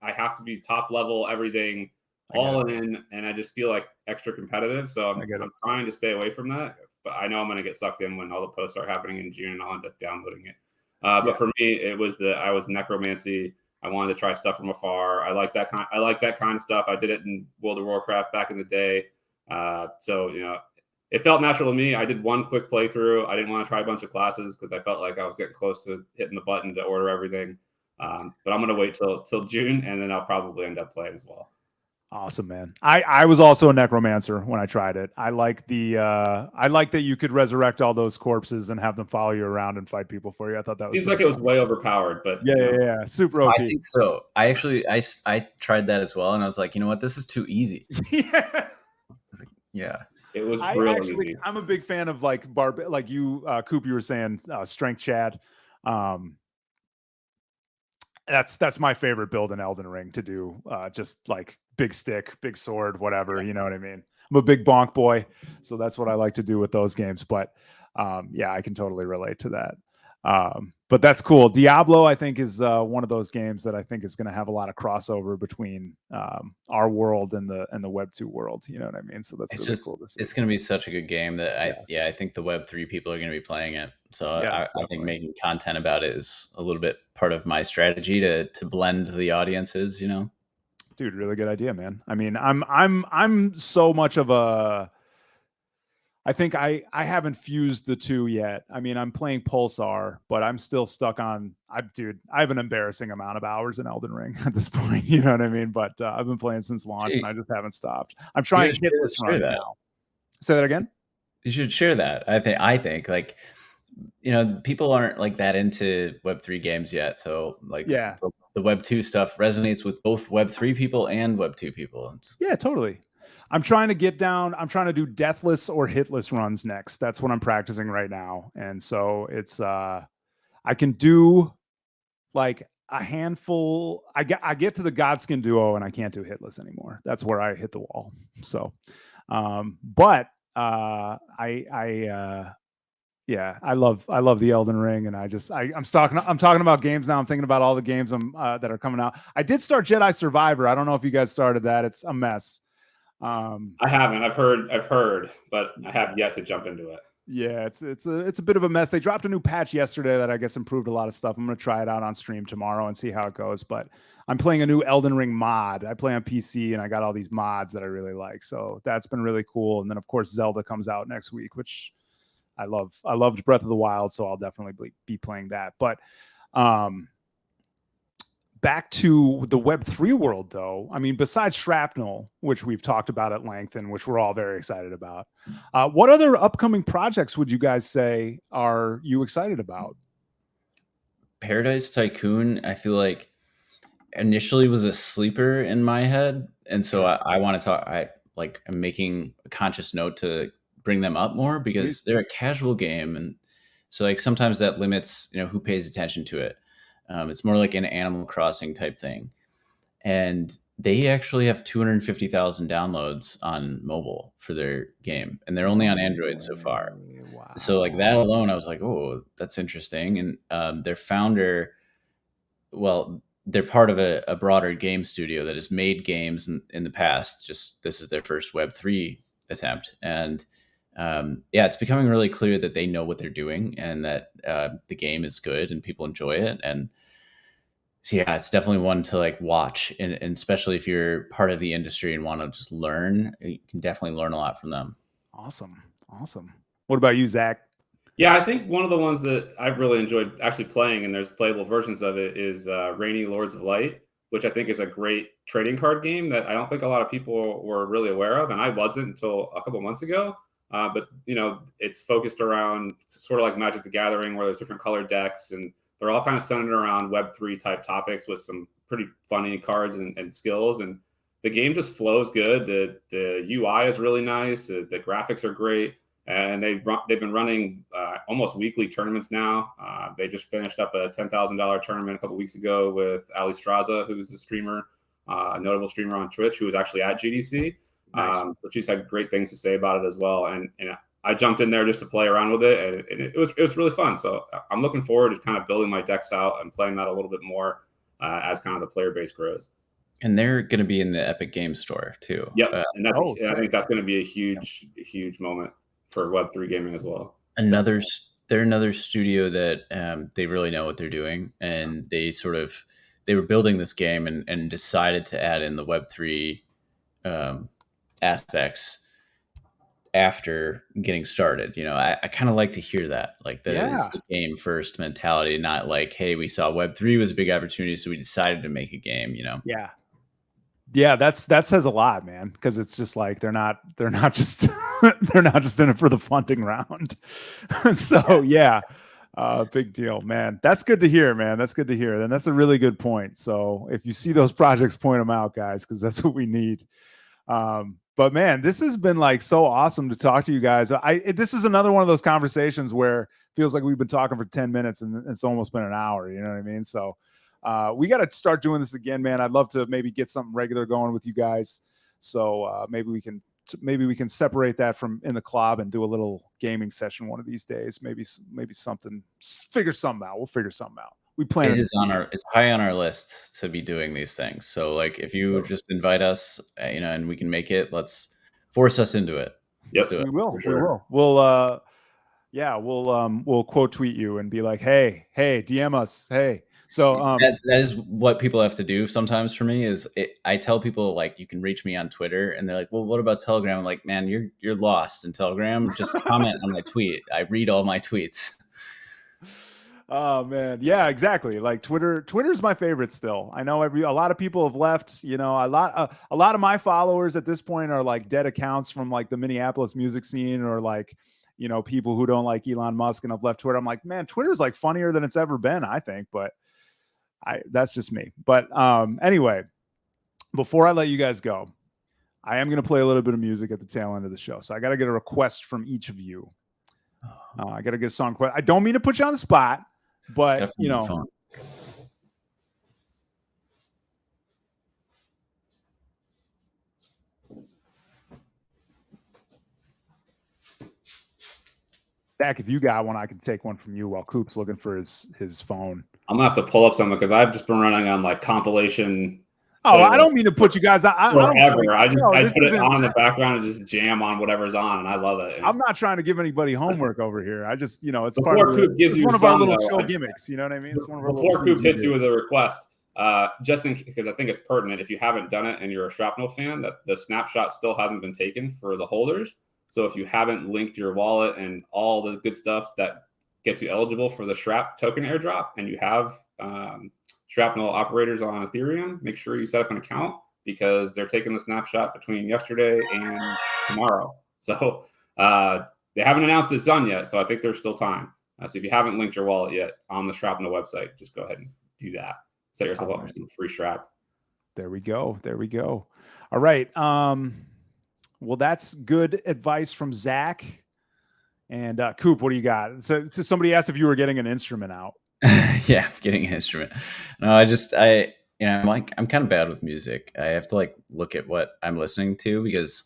I have to be top level, everything, all in, and I just feel like extra competitive. So I'm trying to stay away from that. But I know I'm going to get sucked in when all the posts are happening in June, and I'll end up downloading it. But for me, it was I was necromancy. I wanted to try stuff from afar. I like that kind of stuff. I did it in World of Warcraft back in the day. So it felt natural to me. I did one quick playthrough. I didn't want to try a bunch of classes because I felt like I was getting close to hitting the button to order everything. But I'm going to wait till June, and then I'll probably end up playing as well. Awesome, man. I was also a necromancer when I tried it. I like that you could resurrect all those corpses and have them follow you around and fight people for you. I thought that seems like it was way overpowered, but yeah, super OP. I think so. I actually I tried that as well, and I was like, you know what, this is too easy. Yeah. Yeah. It was really easy. I'm a big fan of like like you, Coop, you were saying strength Chad. That's my favorite build in Elden Ring to do. Just like big stick, big sword, whatever. You know what I mean? I'm a big bonk boy, so that's what I like to do with those games. But yeah, I can totally relate to that. But that's cool. Diablo, I think, is one of those games that I think is going to have a lot of crossover between our world and the Web 2 world. You know what I mean? So that's really cool to see. It's going to be such a good game that I think the Web 3 people are going to be playing it. So I think making content about it is a little bit part of my strategy to blend the audiences. You know, dude, really good idea, man. I mean, I'm so much of a. I think I haven't fused the two yet. I mean, I'm playing Pulsar, but I'm still stuck on. I have an embarrassing amount of hours in Elden Ring at this point. You know what I mean? But I've been playing since launch, and I just haven't stopped. I'm trying to hit this run now. Say that again. You should share that. I think like, you know, people aren't like that into Web3 games yet. So like, yeah, the Web2 stuff resonates with both Web3 people and Web2 people. Yeah, totally. I'm trying to get down. I'm trying to do deathless or hitless runs next. That's what I'm practicing right now. And so it's I can do like a handful. I get to the Godskin duo and I can't do hitless anymore. That's where I hit the wall. So but yeah, I love the Elden Ring, and I'm talking about games now. I'm thinking about all the games that are coming out. I did start Jedi Survivor. I don't know if you guys started that. It's a mess. I haven't. I've heard, but I have yet to jump into it. Yeah, it's a bit of a mess. They dropped a new patch yesterday that I guess improved a lot of stuff. I'm going to try it out on stream tomorrow and see how it goes. But I'm playing a new Elden Ring mod. I play on PC, and I got all these mods that I really like. So that's been really cool. And then of course Zelda comes out next week, which I love. I loved Breath of the Wild, so I'll definitely be playing that. But back to the Web3 world, though. I mean, besides Shrapnel, which we've talked about at length and which we're all very excited about, what other upcoming projects would you guys say are you excited about? Paradise Tycoon, I feel like initially was a sleeper in my head, and so I want to talk. I'm making a conscious note to bring them up more because they're a casual game, and so like sometimes that limits, you know, who pays attention to it. It's more like an Animal Crossing type thing, and they actually have 250,000 downloads on mobile for their game, and they're only on Android so far. Wow. So like that alone, I was like, oh, that's interesting. And their founder, well, they're part of a broader game studio that has made games in the past. Just this is their first Web3 attempt, and yeah, it's becoming really clear that they know what they're doing and that the game is good and people enjoy it. And so, yeah, it's definitely one to like watch, and especially if you're part of the industry and want to just learn, you can definitely learn a lot from them. Awesome. What about you, Zach? Yeah, I think one of the ones that I've really enjoyed actually playing, and there's playable versions of it, is Rainy Lords of Light, which I think is a great trading card game that I don't think a lot of people were really aware of, and I wasn't until a couple months ago. But you know, it's focused around sort of like Magic the Gathering, where there's different colored decks, and they're all kind of centered around Web3 type topics with some pretty funny cards and skills. And the game just flows good. The UI is really nice. The graphics are great. And they've been running almost weekly tournaments now. They just finished up a $10,000 tournament a couple weeks ago with Ali Straza, who's a streamer, a notable streamer on Twitch, who was actually at GDC. Nice. So she's had great things to say about it as well. And I jumped in there just to play around with it, and it was really fun. So I'm looking forward to kind of building my decks out and playing that a little bit more as kind of the player base grows. And they're going to be in the Epic Games Store too. Yep, and that's I think that's going to be a huge moment for Web3 gaming as well. They're another studio that they really know what they're doing, and they were building this game and decided to add in the Web3 aspects after getting started. You know, I kind of like to hear that, like that is the game first mentality, not like, hey, we saw Web3 was a big opportunity, so we decided to make a game. You know. Yeah, that says a lot, man, because it's just like they're not just they're not just in it for the funding round. So yeah, big deal, man. That's good to hear, man. That's good to hear. And that's a really good point. So if you see those projects, point them out, guys, because that's what we need. But man, this has been like so awesome to talk to you guys. This is another one of those conversations where it feels like we've been talking for 10 minutes and it's almost been an hour. You know what I mean? So we got to start doing this again, man. I'd love to maybe get something regular going with you guys. So maybe we can separate that from in the CLOB and do a little gaming session one of these days. Maybe something. Figure something out. We'll figure something out. We plan. It's high on our list to be doing these things. So like, if you just invite us, you know, and we can make it, let's force us into it. Yep, we will. Sure. We will. We'll quote tweet you and be like, hey, DM us. Hey. So that is what people have to do sometimes for me is I tell people like, you can reach me on Twitter, and they're like, well, what about Telegram? I'm like, man, you're lost in Telegram. Just comment on my tweet. I read all my tweets. Oh man, yeah, exactly. Like Twitter's my favorite still. I know a lot of people have left. You know, a lot of my followers at this point are like dead accounts from like the Minneapolis music scene, or like, you know, people who don't like Elon Musk and have left Twitter. I'm like, man, Twitter's like funnier than it's ever been, I think. But that's just me. But anyway, before I let you guys go, I am going to play a little bit of music at the tail end of the show. So I got to get a request from each of you. I got to get a song. I don't mean to put you on the spot, but definitely, you know. Fun. Zach, if you got one, I can take one from you while Coop's looking for his phone. I'm gonna have to pull up something because I've just been running on like compilation. Oh, I don't mean to put you guys. I put it on in the background and just jam on whatever's on, and I love it. I'm not trying to give anybody homework over here. I just, you know, it's part of it's one of our little show gimmicks. You know what I mean? It's one of our before Coop hits you with a request, just because I think it's pertinent. If you haven't done it and you're a Shrapnel fan, that the snapshot still hasn't been taken for the holders. So if you haven't linked your wallet and all the good stuff that gets you eligible for the Shrap token airdrop, and you have Shrapnel operators on Ethereum, make sure you set up an account, because they're taking the snapshot between yesterday and tomorrow. So they haven't announced it's done yet, so I think there's still time. So if you haven't linked your wallet yet on the Shrapnel website, just go ahead and do that. Set yourself up for some free Shrap. There we go. All right. Well, that's good advice from Zach. And Coop, what do you got? So somebody asked if you were getting an instrument out. Yeah, getting an instrument. No, I'm kind of bad with music. I have to like look at what I'm listening to because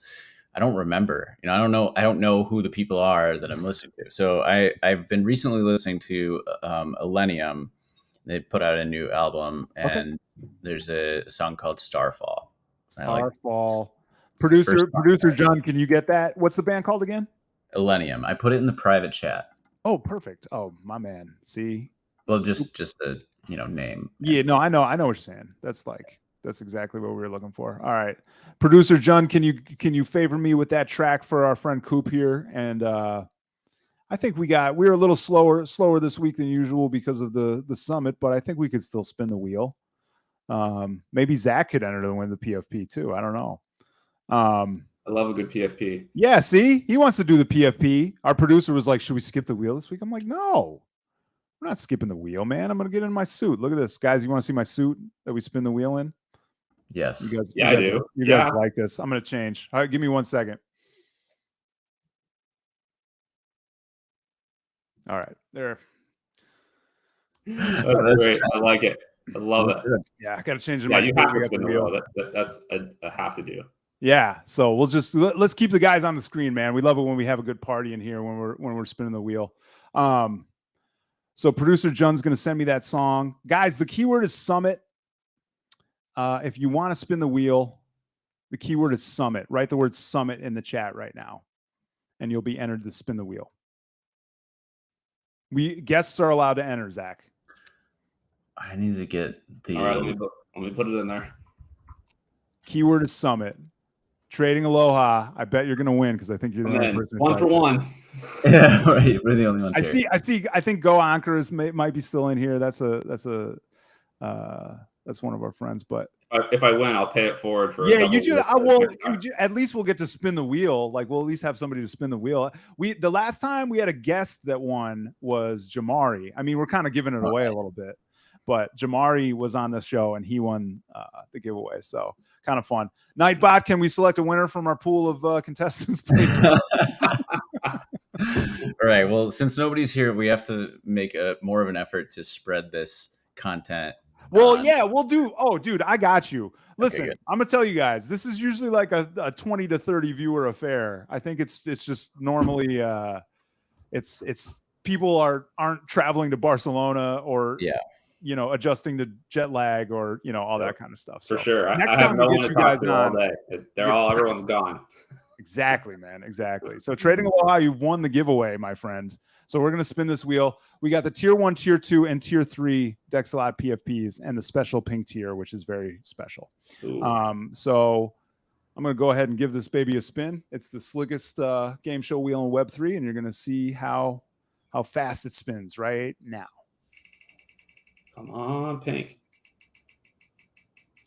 I don't remember. You know, I don't know who the people are that I'm listening to. So I've been recently listening to Millennium. They put out a new album, and there's a song called Starfall. Starfall. Producer John, can you get that? What's the band called again? Millennium. I put it in the private chat. Oh, perfect. Oh, my man. See. Well, just a name. Yeah, no, I know what you're saying. That's exactly what we were looking for. All right, producer John, can you favor me with that track for our friend Coop here? And I think we were a little slower this week than usual because of the summit, but I think we could still spin the wheel. Maybe Zach could enter to win the PFP too. I don't know. I love a good PFP. Yeah, see, he wants to do the PFP. Our producer was like, "Should we skip the wheel this week?" I'm like, "No, we're not skipping the wheel, man. I'm gonna get in my suit. Look at this, guys. You want to see my suit that we spin the wheel in?" Yes. I do. You guys like this? I'm gonna change. All right, give me 1 second. All right, there. That's great. I like it. I love it. Yeah, I gotta change it. Yeah, you have to spin the wheel. That's a have to do. Yeah, so we'll just let's keep the guys on the screen, man. We love it when we have a good party in here when we're spinning the wheel. So producer John's going to send me that song, guys. The keyword is summit. If you want to spin the wheel, the keyword is summit. Write the word summit in the chat right now, and you'll be entered to spin the wheel. Guests are allowed to enter, Zach. I need to get the. All right, let me put it in there. Keyword is summit. Trading Aloha. I bet you're gonna win because I think you're the I'm only in. person. 1 for 1. Yeah, right. We're the only ones I here. see. I think Go Anchors might be still in here. That's one of our friends. But If I win, I'll pay it forward for. yeah, a double you do. wheel I will. next time. At least we'll get to spin the wheel. Like we'll at least have somebody to spin the wheel. The last time we had a guest that won was Jamari. I mean, we're kind of giving it away a little bit, but Jamari was on the show and he won the giveaway. So kind of fun. Nightbot, can we select a winner from our pool of contestants, please? All right. Well, since nobody's here, we have to make more of an effort to spread this content. Well, yeah, we'll do. Oh, dude, I got you. Listen, good. I'm gonna tell you guys, this is usually like a 20 to 30 viewer affair. I think it's just normally it's people aren't traveling to Barcelona or adjusting to jet lag or all that kind of stuff. For So sure. next I have time no we one get to you guys talk to all on, day. Everyone's gone. Exactly, man. Exactly. So Trading Aloha, you've won the giveaway, my friend. So we're going to spin this wheel. We got the tier 1, tier 2, and tier 3 Dexalot PFPs and the special pink tier, which is very special. So I'm going to go ahead and give this baby a spin. It's the slickest game show wheel in Web3, and you're going to see how fast it spins right now. Come on, pink.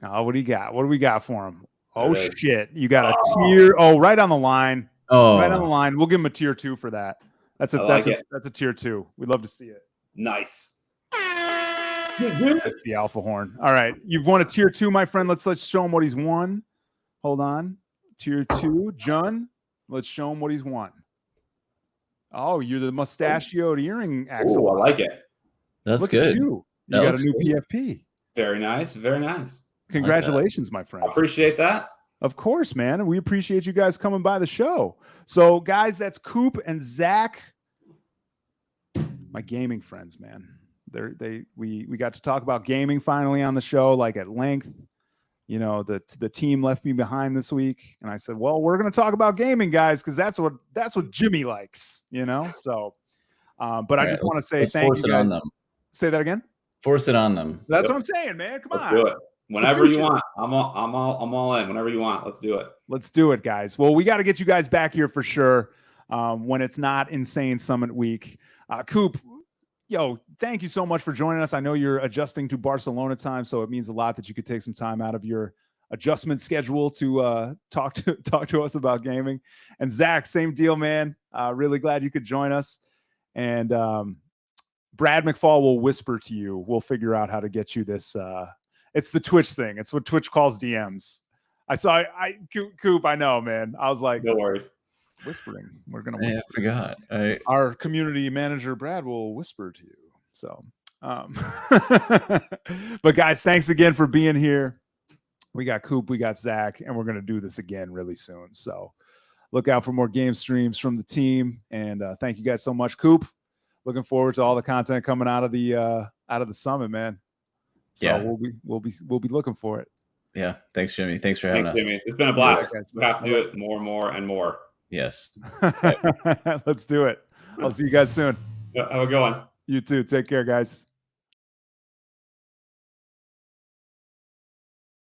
Oh, what do you got? What do we got for him? Oh, There it is. shit. You got a tier. Oh, right on the line. Oh, Right on the line. We'll give him a tier 2 for that. That's a tier 2. We'd love to see it. Nice. That's the alpha horn. All right. You've won a tier 2, my friend. Let's show him what he's won. Hold on. Tier 2, John. Let's show him what he's won. Oh, you're the mustachioed earring axle. I like it. That's Look good. at you. You got a new PFP. Very nice. Very nice. Congratulations, my friend. I appreciate that. Of course, man. We appreciate you guys coming by the show. So, guys, that's Coop and Zac, my gaming friends, man. We got to talk about gaming finally on the show, like at length. The team left me behind this week, and I said, "Well, we're going to talk about gaming, guys, because that's what Jimmy likes." So, but I just want to say thank you. Force it on them. Say that again. Force it on them. That's what I'm saying, man. Come on. Do it. Whenever you want. I'm all in. Whenever you want. Let's do it. Let's do it, guys. Well, we got to get you guys back here for sure when it's not Insane Summit week. Coop, thank you so much for joining us. I know you're adjusting to Barcelona time, so it means a lot that you could take some time out of your adjustment schedule to talk to us about gaming. And Zac, same deal, man. Really glad you could join us. And Brad McFall will whisper to you. We'll figure out how to get you this. It's the Twitch thing. It's what Twitch calls DMs. Coop, I know, man. I was like, no worries. Whispering. We're going to whisper. I forgot. Our community manager, Brad, will whisper to you. So, but guys, thanks again for being here. We got Coop, we got Zac, and we're going to do this again really soon. So look out for more game streams from the team. And thank you guys so much, Coop. Looking forward to all the content coming out of the summit, man. So yeah, we'll be looking for it. Yeah, thanks, Jimmy. Thanks for having us. Jimmy. It's been a blast. We have to do it more and more. Yes. Let's do it. I'll see you guys soon. Have a good one. You too. Take care, guys.